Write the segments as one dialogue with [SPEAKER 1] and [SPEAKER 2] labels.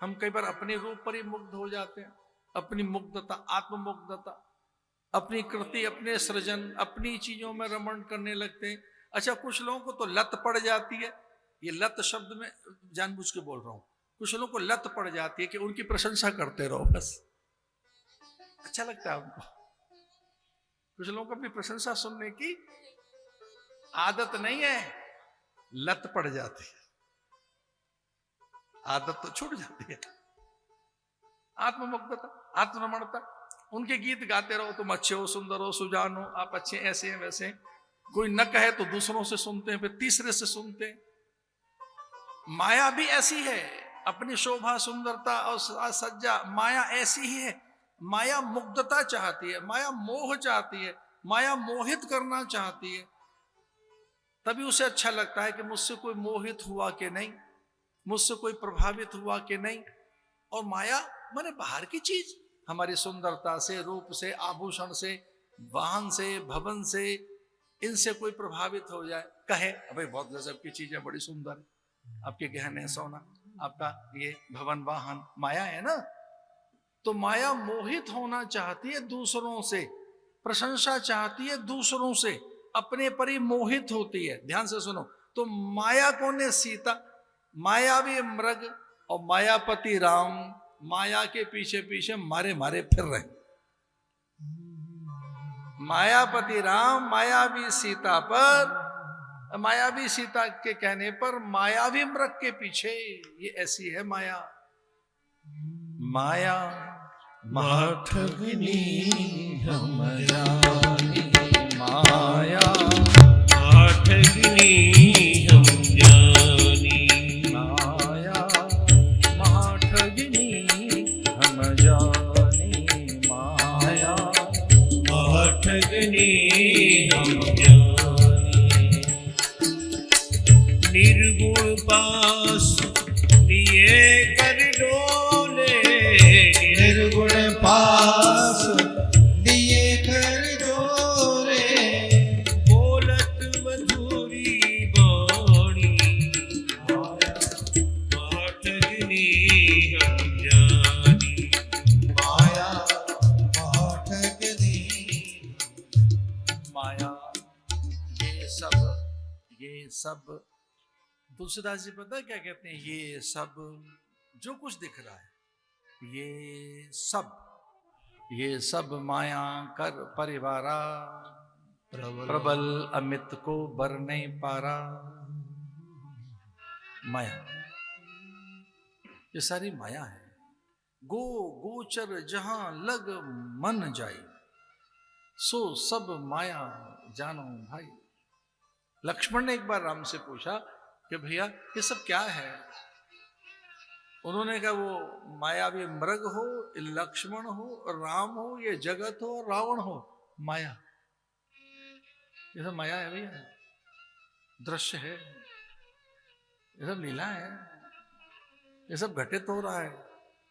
[SPEAKER 1] हम कई बार अपने रूप पर ही मुग्ध हो जाते हैं, अपनी मुग्धता, आत्ममुग्धता, अपनी कृति, अपने सृजन, अपनी चीजों में रमण करने लगते हैं। अच्छा, कुछ लोगों को तो लत पड़ जाती है, ये लत शब्द में जानबूझ के बोल रहा हूं, कुछ लोगों को लत पड़ जाती है कि उनकी प्रशंसा करते रहो, बस अच्छा लगता है उनको। कुछ लोगों को अपनी प्रशंसा सुनने की आदत नहीं है, लत पड़ जाती है, आदत तो छूट जाती है। आत्ममुग्धता, आत्मरमणता, उनके गीत गाते रहो, तुम अच्छे हो, सुंदर हो, सुजान हो, आप अच्छे ऐसे हैं वैसे हैं। कोई न कहे तो दूसरों से सुनते हैं, फिर तीसरे से सुनते हैं। माया भी ऐसी है, अपनी शोभा, सुंदरता और सज्जा, माया ऐसी ही है। माया मुग्धता चाहती है, माया मोह चाहती है, माया मोहित करना चाहती है। तभी उसे अच्छा लगता है कि मुझसे कोई मोहित हुआ कि नहीं, मुझसे कोई प्रभावित हुआ कि नहीं। और माया माने बाहर की चीज, हमारी सुंदरता से, रूप से, आभूषण से, वाहन से, भवन से, इनसे कोई प्रभावित हो जाए, कहे अबे बहुत गजब की चीज है, बड़ी सुंदर, आपके गहने, सोना, आपका ये भवन, वाहन, माया है ना। तो माया मोहित होना चाहती है दूसरों से, प्रशंसा चाहती है दूसरों से, अपने पर ही मोहित होती है। ध्यान से सुनो, तो माया कौन है? सीता, मायावी मृग और मायापति राम माया के पीछे पीछे मारे मारे फिर रहे। मायापति राम मायावी सीता पर, मायावी सीता के कहने पर मायावी मृग के पीछे, ये ऐसी है माया। माया
[SPEAKER 2] माठगनी हम जानी,
[SPEAKER 1] माया
[SPEAKER 2] माठगनी हम जानी,
[SPEAKER 1] माया माठगिनी हम जानी, माया
[SPEAKER 2] माठगनी हम जानी। निर्गुण पास लिए कर डोले, निर्गुण पास दिए कर डोले, बोलत मधुरी बाणी, माठगनी हम जानी, माया माठगनी।
[SPEAKER 1] माया, ये सब तुलसीदास जी पता है क्या कहते हैं? ये सब जो कुछ दिख रहा है, ये सब माया कर परिवारा, प्रबल अमित को बर नहीं पारा। माया, ये सारी माया है। गोचर जहां लग मन जाई, सो सब माया जानो भाई। लक्ष्मण ने एक बार राम से पूछा कि भैया ये सब क्या है? उन्होंने कहा वो मायावी मृग हो, लक्ष्मण हो, राम हो, ये जगत हो, रावण हो, माया, ये सब माया है भैया, दृश्य है, ये सब लीला है, ये सब घटित हो रहा है।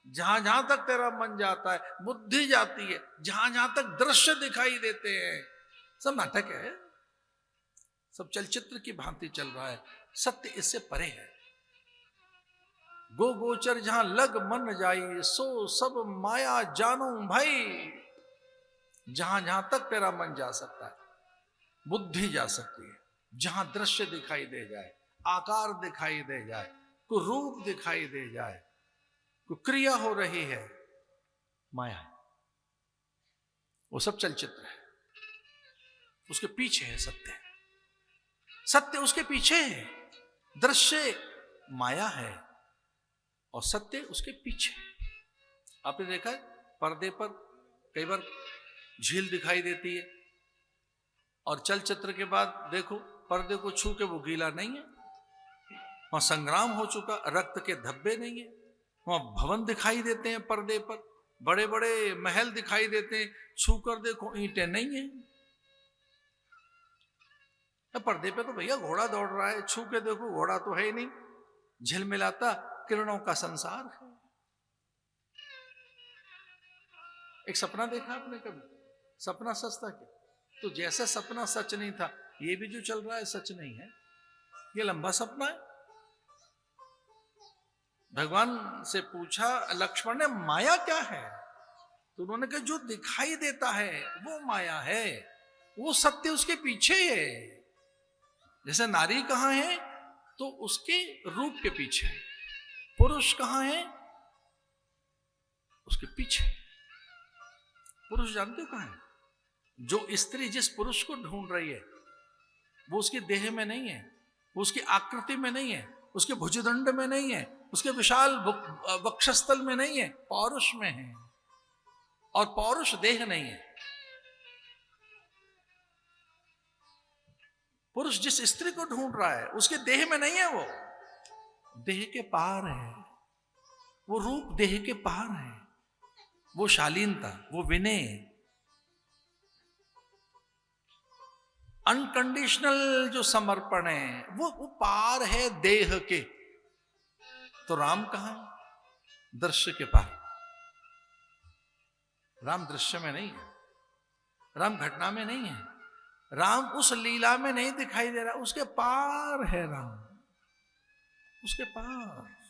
[SPEAKER 1] जहां जहां तक तेरा मन जाता है, बुद्धि जाती है, जहां जहां तक दृश्य दिखाई देते हैं, सब नाटक है, सब चलचित्र की भांति चल रहा है। सत्य इससे परे है। गोचर जहां लग मन जाई, सो सब माया जानो भाई। जहां जहां तक तेरा मन जा सकता है, बुद्धि जा सकती है, जहां दृश्य दिखाई दे जाए, आकार दिखाई दे जाए, कोई रूप दिखाई दे जाए, कोई क्रिया हो रही है, माया है। वो सब चलचित्र है, उसके पीछे है सत्य। सत्य उसके पीछे है, दृश्य माया है और सत्य उसके पीछे। आपने देखा है पर्दे पर कई बार झील दिखाई देती है और चलचित्र के बाद देखो पर्दे को छू के वो गीला नहीं है, वहां संग्राम हो चुका, रक्त के धब्बे नहीं है। वहां भवन दिखाई देते हैं पर्दे पर, बड़े बड़े महल दिखाई देते हैं, छू कर देखो ईंटें नहीं है। पर्दे पे तो भैया घोड़ा दौड़ रहा है, छू के देखो घोड़ा तो है ही नहीं, झिलमिलाता किरणों का संसार है। एक सपना देखा आपने कभी? सपना सच था क्या? तो जैसे सपना सच नहीं था, ये भी जो चल रहा है सच नहीं है, ये लंबा सपना है। भगवान से पूछा लक्ष्मण ने, माया क्या है? तो उन्होंने कहा जो दिखाई देता है वो माया है, वो सत्य उसके पीछे है। जैसे नारी कहां है तो उसके रूप के पीछे, पुरुष कहां है उसके पीछे। पुरुष जानते हो कहां है? जो स्त्री जिस पुरुष को ढूंढ रही है वो उसके देह में नहीं है, वो उसकी आकृति में नहीं है, उसके भुजदंड में नहीं है, उसके विशाल वक्षस्थल में नहीं है, पौरुष में है। और पौरुष देह नहीं है। पुरुष जिस स्त्री को ढूंढ रहा है उसके देह में नहीं है, वो देह के पार है, वो रूप देह के पार है, वो शालीनता, वो विनय, अनकंडीशनल जो समर्पण है वो पार है देह के। तो राम कहां? दृश्य के पार। राम दृश्य में नहीं है, राम घटना में नहीं है, राम उस लीला में नहीं दिखाई दे रहा, उसके पार है राम, उसके पार।